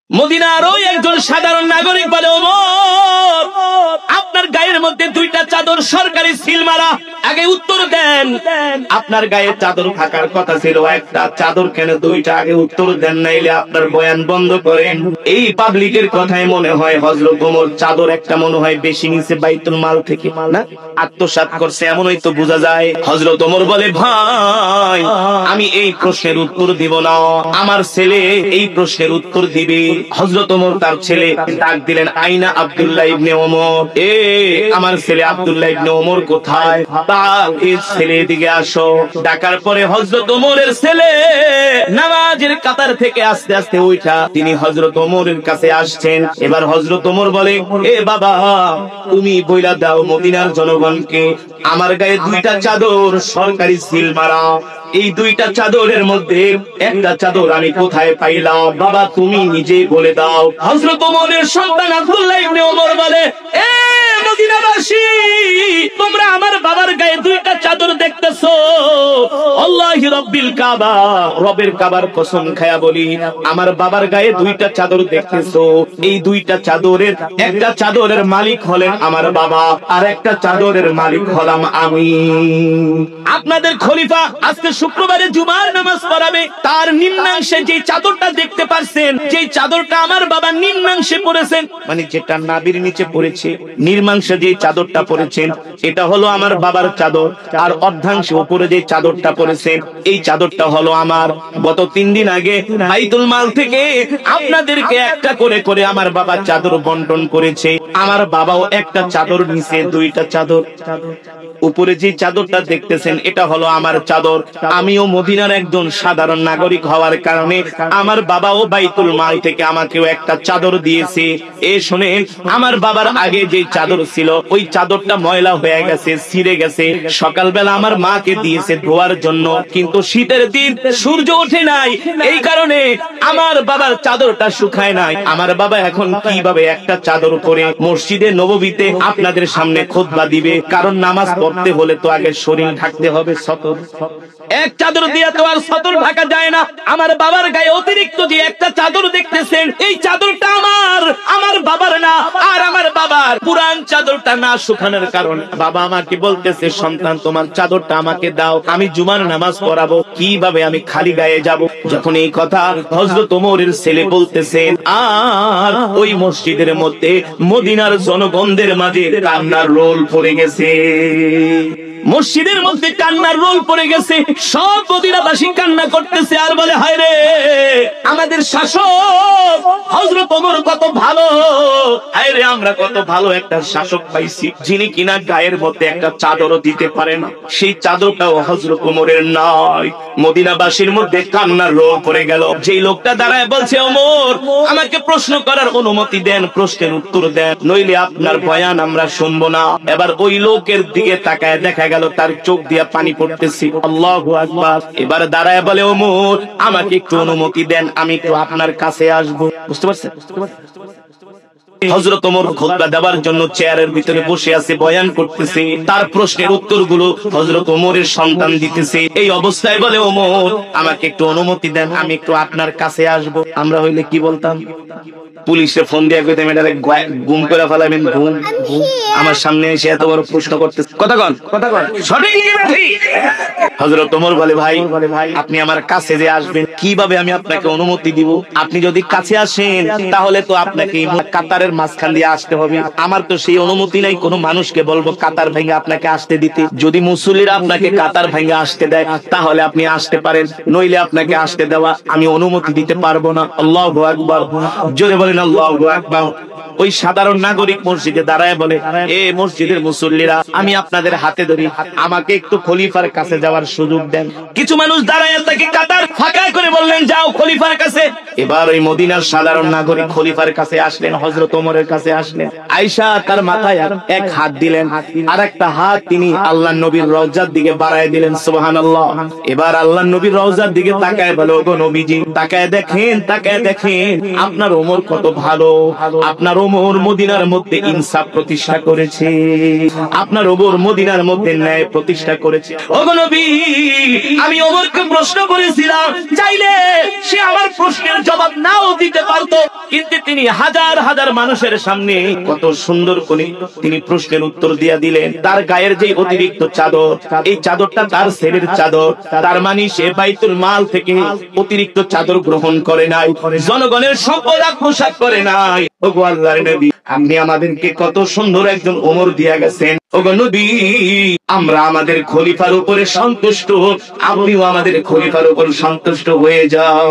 মদিনার ওই একজন সাধারণ নাগরিক বলে, ওমর, আপনার গায়ের মধ্যে দুইটা চাদর সরকারি সিল মারা। আগে উত্তর দেন, আপনার গায়ে চাদর থাকার কথা ছিল একটা, চাদর কেন দুইটা? আগে উত্তর দেন, নাইলে আপনার বয়ান বন্ধ করেন। এই পাবলিকের কথাই মনে হয় হযরত ওমর চাদর একটা মনে হয় বেশি নিচে বাইতুল মাল থেকে, না আত্মসাৎ করছে, এমনই তো বোঝা যায়। হযরত ওমর বলে, ভাই আমি এই প্রশ্নের উত্তর দিব না, আমার ছেলে এই প্রশ্নের উত্তর দিবে। হযরত ওমর তার ছেলে ডাক দিলেন, আইনা আব্দুল্লাহ ইবনে ওমর, আমার ছেলে আব্দুল্লাহ ইবনে ওমর কোথায়? তার ছেলে দিকে আসো। ডাকার পরে হযরত ওমরের ছেলে নামাজের কাতার থেকে আস্তে আস্তে উঠা তিনি হযরত ওমরের কাছে আসছেন। এবার হযরত ওমর বলে, এ বাবা, তুমি বইলা দাও মদিনার জনগণকে আমার গায়ে দুইটা চাদর সরকারি সিল মারা, এই দুইটা চাদরের মধ্যে একটা চাদর আমি কোথায় পাইলাম? বাবা তুমি নিজে বলে দাও। হযরত ওমরের সন্তান আব্দুল্লাহ ইবনে ওমর বলে, এ মদিনাবাসী, তোমরা আমার বাবার গায়ে দুইটা চাদর দেখতেছো? আল্লাহি রাব্বিল কাবা, রবের কাবার কসম খায়া বলি, আমার বাবার গায়ে দুইটা চাদর দেখতেছো। এই দুইটা চাদরের একটা চাদরের মালিক হলেন আমার বাবা, আর একটা চাদরের মালিক হলাম আমি। আপনাদের খলিফা আজকে শুক্রবারে জুমার নামাজ পড়াবে, তার নিম্নাংশে যে চাদরটা দেখতে পারছেন, যে চাদরটা আমার বাবা নিম্নাংশে পড়েছেন, মানে যেটা নাভির নিচে পড়েছে, নিম্নাংশে যে চাদরটা পড়েছেন এটা হলো আমার বাবার চাদর, আর অর্ধাংশে উপরে যে চাদরটা পড়েছেন এই চাদরটা হলো আমার। গত 3 দিন আগে বাইতুল মাল থেকে আপনাদেরকে একটা করে করে আমার বাবা চাদর বন্টন করেছে। আমার বাবাও একটা চাদর নিচে দুইটা চাদর, উপরে যে চাদরটা দেখতেছেন এটা হলো আমার চাদর। আমিও মদিনার একজন সাধারণ নাগরিক হওয়ার কারণে আমার বাবাও বাইতুল মাল থেকে আমাকেও একটা চাদর দিয়েছে। এ শুনেন, আমার বাবার আগে যে চাদর ছিল ওই চাদরটা ময়লা হয়ে গেছে, ছিঁড়ে গেছে। সকালবেলা আমার মাকে দিয়েছে ধোয়ার জন্য, কিন্তু শীতের দিন সূর্য ওঠে নাই, এই কারণে আমার বাবার চাদরটা শুকায় নাই। আমার বাবা এখন কিভাবে একটা চাদর পরে মসজিদে নববীতে আপনাদের সামনে খুতবা দিবে? কারণ নামাজ পড়তে হলে তো আগে শরীর ঢাকতে হবে, সতর। এক চাদর দিয়ে তো আর সতর ঢাকা যায় না। আমার বাবার গায়ে অতিরিক্ত যে একটা চাদর দেখতেছেন, এই চাদরটা আমার বাবার না, আর আমার বাবার পুরান চাদরটা না শুকানোর কারণে বাবা আমাকে বলতেছে, সন্তান তোমার চাদরটা আমাকে দাও, আমি জুমার নামাজ পড়াবো, কিভাবে আমি খালি গায়ে যাব? যখন এই কথা হযরত ওমরের ছেলে বলতেছেন, আর ওই মসজিদের মধ্যে মদিনার জনগণদের মাঝে কান্নার রোল পড়ে গেছে। মসজিদের মধ্যে কান্নার রোল পড়ে গেছে, সব মদিনাবাসী কান্না করতেছে আর বলে, হায় রে, আমাদের শাসক হযরত ওমর কত ভালো, হায় রে, আমরা কত ভালো একটা শাসক পাইছি, যিনি কিনা গায়ের মধ্যে একটা চাদরও দিতে পারে না। সেই চাদরটাও হযরত ওমরের নাই। মদিনাবাসীর মধ্যে কান্নার রোল পড়ে গেল। যেই লোকটা দাঁড়ায় বলছে, ওমর আমাকে প্রশ্ন করার অনুমতি দেন, প্রশ্নের উত্তর দেন, নইলে আপনার বয়ান আমরা শুনবো না। এবার ওই লোকের দিকে তাকায় দেখা গেল তার চোখ দিয়া পানি পড়তেছে। আল্লাহু আকবার। এবার দাঁড়ায় বলে, ওমর আমাকে একটু অনুমতি দেন, আমি একটু আপনার কাছে আসবো। বুঝতে পারছেন? হযরত ওমর খুতবা দেওয়ার জন্য চেয়ারের ভিতরে বসে আছে, বয়ান করতেছে, তার প্রশ্নের উত্তরগুলো হযরত ওমরের সন্তান দিতেছে। এই অবস্থায় বলে, ওমর আমাকে একটু অনুমতি দেন, আমি একটু আপনার কাছে আসবো। আমরা হইলে কি বলতাম? পুলিশে ফোন দিয়ে কইতাম, এটারে গুম করে ফেলাবেন, গুম। আমার সামনে এসে এত বড় প্রশ্ন করতেছে, কথা কন সঠিক কি ঠিক? হযরত ওমর বলে, ভাই আপনি আমার কাছে যে আসবেন, কিভাবে আমি আপনাকে অনুমতি দিব? আপনি যদি কাছে আসেন তাহলে তো আপনাকে কাতারের মাঝখান দিয়ে আসতে হবে, আমার তো সেই অনুমতি নাই কোন মানুষকে বলবো কাতার ভেঙে আপনাকে আসতে দিতে। যদি মুসল্লিরা আপনাকে কাতার ভেঙে আসতে দেয় তাহলে আপনি আসতে পারেন, নইলে আপনাকে আসতে দেওয়া আমি অনুমতি দিতে পারবো না। আল্লাহু আকবার। জোরে বলেন আল্লাহু আকবার। ওই সাধারণ নাগরিক মসজিদে দাঁড়ায় বলে, এ মসজিদের মুসল্লিরা, আমি আপনাদের হাতে ধরি, আমাকে একটু খলিফার কাছে যাওয়ার সুযোগ দেন। কিছু মানুষ দাঁড়ায় তাকে কাতার ফাঁকা করে বললেন, যাও খলিফার কাছে। এবার ওই মদিনার সাধারণ নাগরিক খলিফার কাছে আসলেন। হযরত ওমরের কাছে আসলেন, আয়েশা তার মাথায় এক হাত দিলেন, আর একটা হাত তিনি আল্লাহর নবীর রওজার দিকে বাড়ায় দিলেন। সুবহানাল্লাহ। এবার আল্লাহর নবীর রওজার দিকে তাকায় বলে, ওগো নবীজি, তাকায় দেখেন, তাকায় দেখেন আপনার ওমর কত ভালো, আপনার ওমর মদিনার মধ্যে ইনসাফ প্রতিষ্ঠা করেছে, আপনার ওমর মদিনার মধ্যে ন্যায় প্রতিষ্ঠা করেছে। ওগো নবী, আমি ওমরকে প্রশ্ন করেছিলাম, চাইলে সে আমার প্রশ্নের জবাব নাও দিতে পারতো, কিন্তু তিনি হাজার হাজার মানুষের সামনে কত সুন্দর করে তিনি প্রশ্নের উত্তর দিয়া দিলেন। তার গায়ের যে অতিরিক্ত চাদর, এই চাদরটা তার ছেলের চাদর, তার মানে সে বাইতুল মাল থেকে অতিরিক্ত চাদর গ্রহণ করে নাই, জনগণের সম্পদ আত্মসাৎ করে নাই। ওগো আল্লাহর নবী, আপনি আমাদেরকে কত সুন্দর একজন ওমর দিয়া গেছেন। ওগো নবী, আমরা আমাদের খলিফার উপরে সন্তুষ্ট, আপনিও আমাদের খলিফার উপর সন্তুষ্ট হয়ে যাও।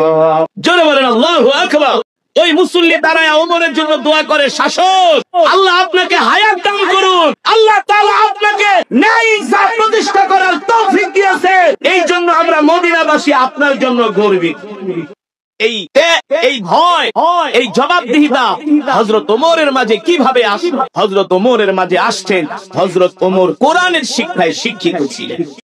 জোরে বলেন আল্লাহু আকবার। ওই মুসল্লি দাঁড়ায় ওমরের জন্য দোয়া করে, শাসক আল্লাহ আপনাকে হায়াত দান করুন, আল্লাহ তাআলা আপনাকে ন্যায় ইনসাফ প্রতিষ্ঠা করার তৌফিক দিয়েছে, এই জন্য আমরা মদিনাবাসী আপনার জন্য গর্বিত। এই ভয়, এই জবাবদিহিতা হযরত ওমরের মাঝে কিভাবে আসলো? হযরত ওমরের মাঝে আসছেন, হযরত ওমর কোরআনের শিক্ষায় শিক্ষিত ছিলেন।